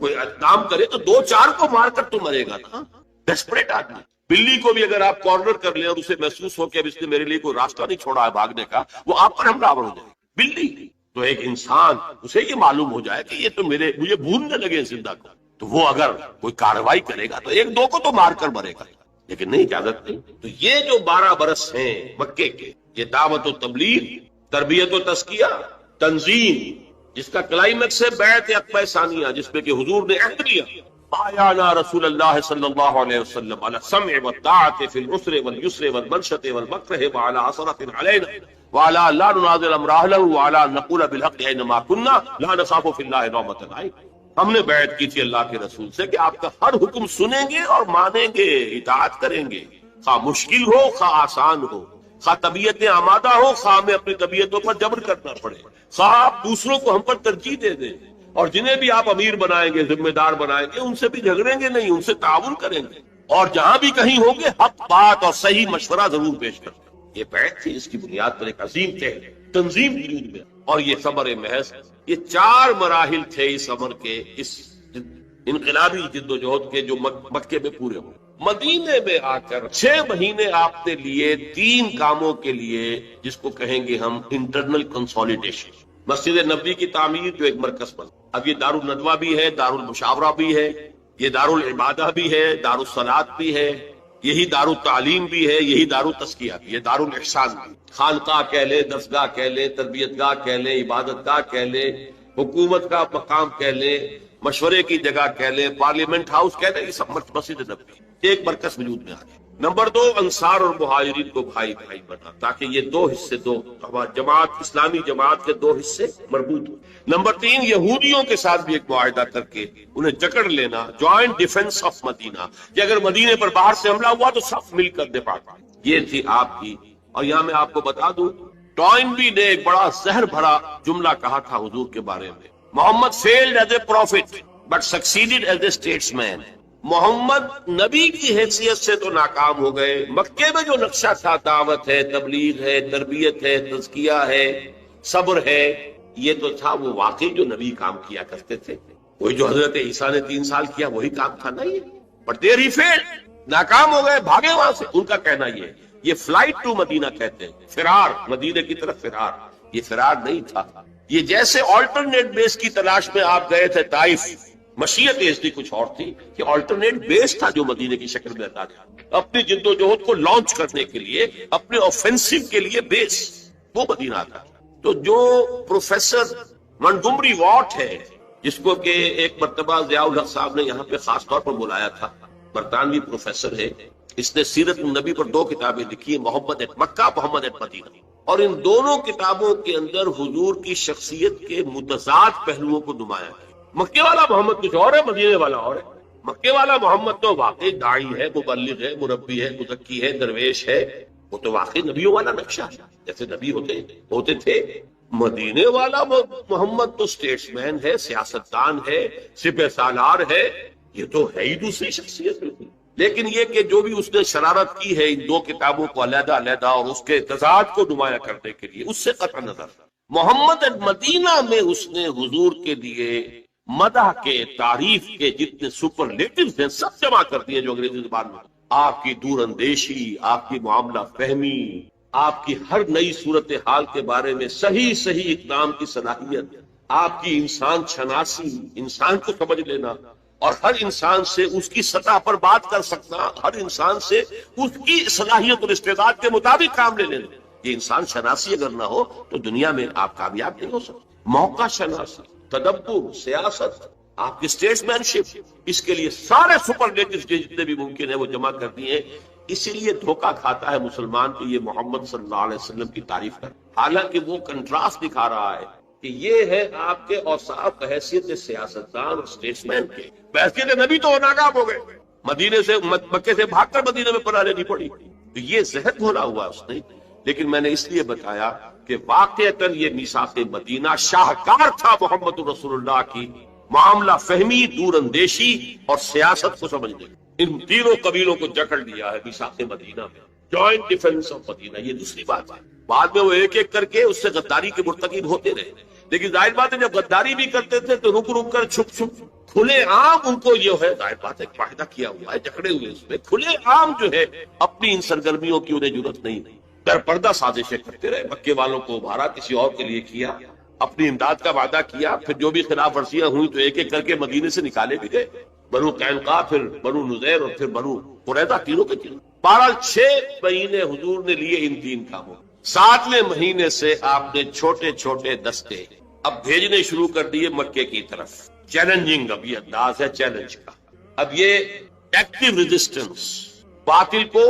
کوئی کام کرے تو دو چار کو مار کر تو مرے گا نا. ڈیسپریٹ آدمی. بلی کو بھی اگر آپ کارنر کر لیں اور اسے محسوس ہو کہ اب اس نے میرے لیے کوئی راستہ نہیں چھوڑا ہے بھاگنے کا، وہ آپ پر حملہ آور ہو جائے. بلی تو ایک انسان، اسے یہ معلوم ہو جائے کہ یہ تو مجھے بھوننے لگے زندہ کو، تو وہ اگر کوئی کارروائی کرے گا تو ایک دو کو تو مار کر مرے گا، لیکن نہیں، اجازت نہیں. تو یہ جو 12 برس ہیں مکے کے، یہ دعوت و تبلیغ، تربیت و تزکیہ، تنظیم، جس کا کلائمیکس ہے بیعت عقبہ ثانیہ، جس میں کہ حضور نے عہد لیا، آیانا رسول اللہ صلی اللہ علیہ وسلم علی السمع والطاعۃ فی العسر والیسر والمنشط والمکرہ وعلی عثرۃ علینا وعلی لا ننازع امر اہلہ وعلی نقول بالحق اینما کنا لا نخاف فی اللہ لومۃ لائم. ہم نے بیعت کی تھی اللہ کے رسول سے کہ آپ کا ہر حکم سنیں گے اور مانیں گے، اطاعت کریں گے، خواہ مشکل ہو خواہ آسان ہو، خواہ طبیعتیں آمادہ ہو خواہ ہمیں اپنی طبیعتوں پر جبر کرنا پڑے، خواہ آپ دوسروں کو ہم پر ترجیح دے دیں، اور جنہیں بھی آپ امیر بنائیں گے، ذمہ دار بنائیں گے، ان سے بھی جھگڑیں گے نہیں، ان سے تعاون کریں گے، اور جہاں بھی کہیں ہوں گے حق بات اور صحیح مشورہ ضرور پیش کریں گے. یہ بیعت تھی، اس کی بنیاد پر ایک عظیم تنظیم وجود میں. اور یہ صبر محض، یہ 4 مراحل تھے اس عمر کے، اس انقلابی جد و جہد کے جو مکے میں پورے ہوئے. مدینے میں آ کر 6 مہینے آپ نے لیے 3 کاموں کے لیے، جس کو کہیں گے ہم انٹرنل کنسولیڈیشن. مسجد نبوی کی تعمیر جو ایک مرکز بن، اب یہ دار الندوہ بھی ہے، دار المشاورہ بھی ہے، یہ دار العبادہ بھی ہے، دار الصلاۃ بھی ہے، یہی دار التعلیم بھی ہے، یہی دار التزکیہ بھی ہے، دار الاحسان بھی. خانقاہ کہہ لیں، درسگاہ کہہ لیں، تربیت گاہ کہہ لیں، عبادت گاہ کہہ لیں، حکومت کا مقام کہہ لیں، مشورے کی جگہ کہہ لیں، پارلیمنٹ ہاؤس کہہ لیں، یہ سب مسجد نبوی ایک مرکز وجود میں آ گیا. نمبر 2، انصار اور مہاجرین کو بھائی بھائی بنا، تاکہ یہ 2 حصے، جماعت، اسلامی جماعت کے 2 حصے مربوط ہو. نمبر 3، یہودیوں کے ساتھ بھی ایک معاہدہ کر کے انہیں جکڑ لینا، جوائنٹ ڈیفنس آف مدینہ، کہ اگر مدینے پر باہر سے حملہ ہوا تو سب مل کر دفاع کریں. یہ تھی آپ کی. اور یہاں میں آپ کو بتا دوں، ٹوائنبی نے ایک بڑا زہر بھرا جملہ کہا تھا حضور کے بارے میں: Muhammad failed as a prophet but succeeded as a statesman. محمد نبی کی حیثیت سے تو ناکام ہو گئے، مکے میں جو نقشہ تھا، دعوت ہے، تبلیغ ہے، تربیت ہے، تزکیہ ہے، صبر ہے، یہ تو تھا وہ واقعی جو نبی کام کیا کرتے تھے. وہی جو حضرت عیسیٰ نے 3 سال کیا، وہی کام تھا نا یہ. بٹ دیر ہی فیلڈ، ناکام ہو گئے، بھاگے وہاں سے. ان کا کہنا یہ فلائٹ ٹو مدینہ کہتے ہیں، فرار، مدینہ کی طرف فرار. یہ فرار نہیں تھا، یہ جیسے آلٹرنیٹ بیس کی تلاش میں آپ گئے تھے طائف، مشیت اس کی کچھ اور تھی، کہ آلٹرنیٹ بیس تھا جو مدینے کی شکل میں تھا، اپنی جد و جہد کو لانچ کرنے کے لیے، اپنے آفینسو کے لیے بیس وہ مدینہ تھا. تو جو پروفیسر منٹگمری واٹ ہے، جس کو کہ ایک مرتبہ ضیاء الحق صاحب نے یہاں پہ خاص طور پر بلایا تھا، برطانوی پروفیسر ہے، اس نے سیرت النبی پر 2 کتابیں لکھی ہیں، محمد at Mecca, Muhammad at Medina. اور ان دونوں کتابوں کے اندر حضور کی شخصیت کے متضاد پہلوؤں کو نمایاں کیا. مکے والا محمد کچھ اور ہے، مدینے والا اور ہے. مکے والا محمد تو واقعی داعی ہے، مبلغ ہے، مربی ہے، مزکی ہے، درویش ہے، وہ تو واقعی نبیوں والا نقشہ ہے، جیسے نبی ہوتے تھے. مدینے والا محمد تو اسٹیٹس مین ہے، سیاستدان ہے، سپہ سالار ہے، یہ تو ہے ہی دوسری شخصیت. لیکن یہ کہ جو بھی اس نے شرارت کی ہے ان 2 کتابوں کو علیحدہ علیحدہ اور اس کے تضاد کو نمایاں کرنے کے لیے، اس سے قطع نظر محمد مدینہ میں اس نے حضور کے لیے مدح کے، تعریف کے جتنے سپرلیٹیوز ہیں سب جمع کر دیے، جو انگریزی زبان میں آپ کی دور اندیشی، آپ کی معاملہ فہمی، آپ کی ہر نئی صورتحال کے بارے میں صحیح اقدام کی صلاحیت، آپ کی انسان شناسی، انسان کو سمجھ لینا، اور ہر انسان سے اس کی سطح پر بات کر سکنا، ہر انسان سے اس کی صلاحیت اور استعداد کے مطابق کام لے لینا. یہ انسان شناسی اگر نہ ہو تو دنیا میں آپ کامیاب نہیں ہو سکتے. موقع شناسی، تدبر، سیاست، آپ کی اسٹیٹس مین شپ، اس کے لیے سارے سپرلیٹیوز جتنے بھی ممکن ہے وہ جمع کر دیے. اسی لیے دھوکہ کھاتا ہے مسلمان کہ یہ محمد صلی اللہ علیہ وسلم کی تعریف کر، حالانکہ وہ کنٹراسٹ دکھا رہا ہے کہ یہ ہے آپ کے اوصاف حیثیت سیاستدان اور اسٹیٹس مین کے. بحثیت نبی تو ناکام ہو گئے، مدینے سے، مکے سے بھاگ کر مدینے میں پناہ لینی پڑی. تو یہ زہر گھولا ہوا اس نے. لیکن میں نے اس لیے بتایا کہ واقعتاً یہ میثاق مدینہ شاہکار تھا محمد رسول اللہ کی معاملہ فہمی، دور اندیشی اور سیاست کو سمجھنے۔ ان تینوں قبیلوں کو جکڑ لیا ہے میثاق مدینہ میں، جوائنٹ ڈیفنس آف مدینہ۔ یہ دوسری بات ہے، بعد میں وہ ایک ایک کر کے اس سے غداری کے مرتکب ہوتے رہے، لیکن ظاہر بات ہے جب غداری بھی کرتے تھے تو رک رک کر چھپ چھپ کھلے عام ان کو یہ ہے، ظاہر بات ہے معاہدہ کیا ہوا ہے، جکڑے ہوئے اس میں کھلے عام جو ہے اپنی ان سرگرمیوں کی انہیں ضرورت نہیں، در پردہ سازشیں کرتے رہے، مکے والوں کو ابھارا، کسی اور کے لیے کیا، اپنی امداد کا وعدہ کیا، پھر جو بھی خلاف ورزیاں ہوئی تو ایک ایک کر کے مدینے سے نکالے بھی گئے، بنو قینقاع، پھر بنو نذیر اور پھر بنو قریظہ، تینوں کے تینوں۔ بہرحال 6 مہینے حضور نے لیے ان 3 کاموں، 7ویں مہینے سے آپ نے چھوٹے چھوٹے دستے اب بھیجنے شروع کر دیے مکے کی طرف، چیلنجنگ، اب یہ انداز ہے چیلنج کا، اب یہ ایکٹیو ریزسٹنس، باطل کو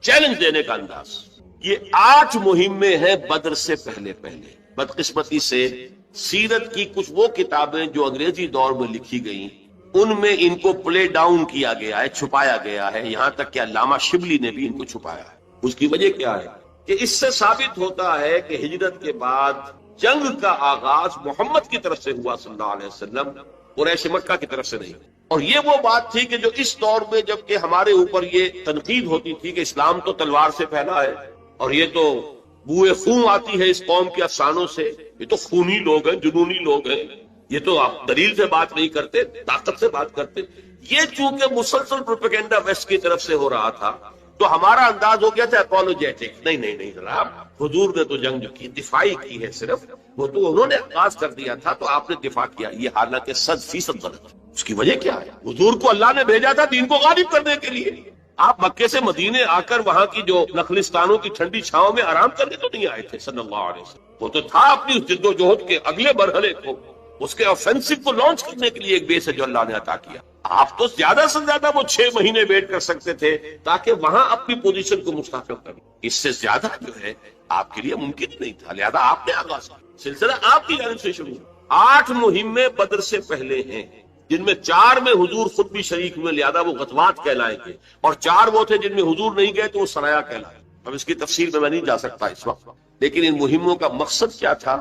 چیلنج دینے کا انداز۔ یہ 8 مہمیں ہیں بدر سے پہلے پہلے۔ بدقسمتی سے سیرت کی کچھ وہ کتابیں جو انگریزی دور میں لکھی گئیں ان میں ان کو پلے ڈاؤن کیا گیا ہے، چھپایا گیا ہے، یہاں تک کہ علامہ شبلی نے بھی ان کو چھپایا ہے۔ اس کی وجہ کیا ہے کہ اس سے ثابت ہوتا ہے کہ ہجرت کے بعد جنگ کا آغاز محمد کی طرف سے ہوا صلی اللہ علیہ وسلم، قریش مکہ کی طرف سے نہیں۔ اور یہ وہ بات تھی کہ جو اس دور میں جبکہ ہمارے اوپر یہ تنقید ہوتی تھی کہ اسلام تو تلوار سے پھیلا ہے اور یہ تو بوئے خون آتی ہے اس قوم کے افسانوں سے، یہ تو خونی لوگ ہیں، جنونی لوگ ہیں، یہ تو آپ دلیل سے بات نہیں کرتے، طاقت سے بات کرتے، یہ چونکہ مسلسل پروپیگنڈا ویسٹ کی طرف سے ہو رہا تھا تو ہمارا انداز ہو گیا تھا اپولوجیٹک، نہیں جناب، حضور نے تو جنگ جو کی دفاعی کی ہے، صرف وہ تو انہوں نے آغاز کر دیا تھا تو آپ نے دفاع کیا، یہ حالانکہ 100% غلط۔ اس کی وجہ کیا ہے؟ حضور کو اللہ نے بھیجا تھا دین کو غالب کرنے کے لیے، آپ مکے سے مدینے آ کر وہاں کی جو نخلستانوں کی ٹھنڈی چھاؤں میں آرام کرنے تو نہیں آئے تھے صلی اللہ علیہ وسلم، وہ تو تھا اپنی جد و جہد کے اگلے مرحلے کو، اس کے آفینسو کو لانچ کرنے کے لیے ایک بیس ہے جو اللہ نے عطا کیا۔ آپ تو زیادہ سے زیادہ وہ 6 مہینے ویٹ کر سکتے تھے تاکہ وہاں اپنی پوزیشن کو مستحکم کریں، اس سے زیادہ جو ہے آپ کے لیے ممکن نہیں تھا، لہذا آپ نے آغاز کیا، سلسلہ آپ کی جانب سے شروع۔ 8 مہمیں بدر سے پہلے ہیں جن میں 4 میں حضور خود بھی شریک ہوئے، لہذا وہ غزوات کہلائیں گے، اور 4 وہ تھے جن میں حضور نہیں گئے تو وہ سرایا کہلائے۔ اب اس کی تفصیل میں نہیں جا سکتا اس وقت، لیکن ان مہموں کا مقصد کیا تھا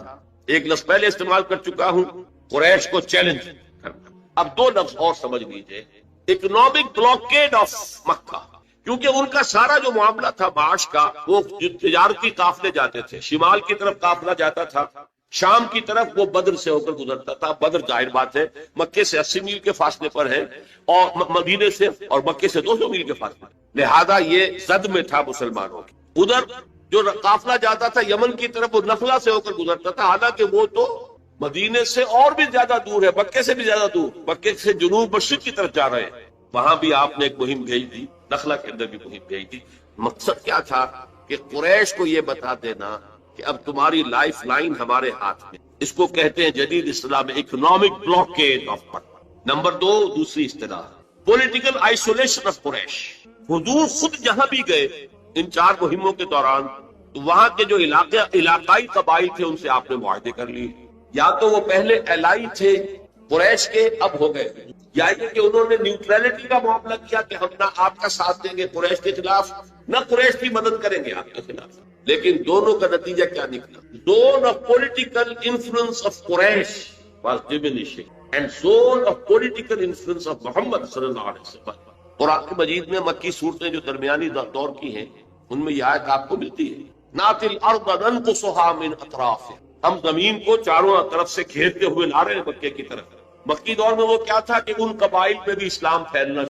ایک لفظ پہلے استعمال کر چکا ہوں، قریش کو چیلنج کرنا۔ اب 2 لفظ اور سمجھ لیجئے، اکنامک بلاکیڈ آف مکہ، کیونکہ ان کا سارا جو معاملہ تھا معاش کا، وہ تجارتی قافلے جاتے تھے، شمال کی طرف قافلہ جاتا تھا، شام کی طرف وہ بدر سے ہو کر گزرتا تھا۔ بدر ظاہر بات ہے مکے سے 80 میل کے فاصلے پر ہے اور مدینے سے اور مکے سے 200 میل کے فاصلے، لہذا یہ زد میں تھا مسلمانوں کی۔ ادھر جو قافلہ جاتا تھا یمن کی طرف وہ نخلا سے ہو کر گزرتا تھا، حالانکہ وہ تو مدینے سے اور بھی زیادہ دور ہے، مکے سے بھی زیادہ دور، مکے سے جنوب مشرق کی طرف جا رہے ہیں۔ وہاں بھی آپ نے ایک مہم بھیج دی، نخلا کے اندر بھی مہم بھیج دی۔ مقصد کیا تھا کہ قریش کو یہ بتا دینا کہ اب تمہاری لائف لائن ہمارے ہاتھ میں، اس کو کہتے ہیں جدید اصطلاح میں economic blockade of Mecca. Number 2 دوسری اصطلاح پولیٹیکل آئسولیشن آف قریش۔ حضور خود جہاں بھی گئے ان 4 مہموں کے دوران تو وہاں کے جو علاقائی قبائل تھے ان سے آپ نے معاہدے کر لیے، یا تو وہ پہلے الائی تھے قریش کے اب ہو گئے، یا یہ کہ انہوں نے نیوٹرلٹی کا معاملہ کیا کہ ہم نہ آپ کا ساتھ دیں گے قریش کے خلاف نہ قریش کی مدد کریں گے آپ کے خلاف۔ لیکن دونوں کا نتیجہ کیا نکلا؟ zone of political influence of Quraysh was diminishing and zone of political influence of Muhammad صلی اللہ علیہ وسلم۔ قرآن مجید میں مکی صورتیں جو درمیانی دور کی ہیں ان میں یہ آیت آپ کو ملتی ہے، نَأْتِي الْأَرْضَ نَنْقُصُهَا مِنْ أَطْرَافِهَا، ہم زمین کو چاروں طرف سے گھیرتے ہوئے لا رہے ہیں مکے کی طرف۔ مکی دور میں وہ کیا تھا کہ ان قبائل میں بھی اسلام پھیلنا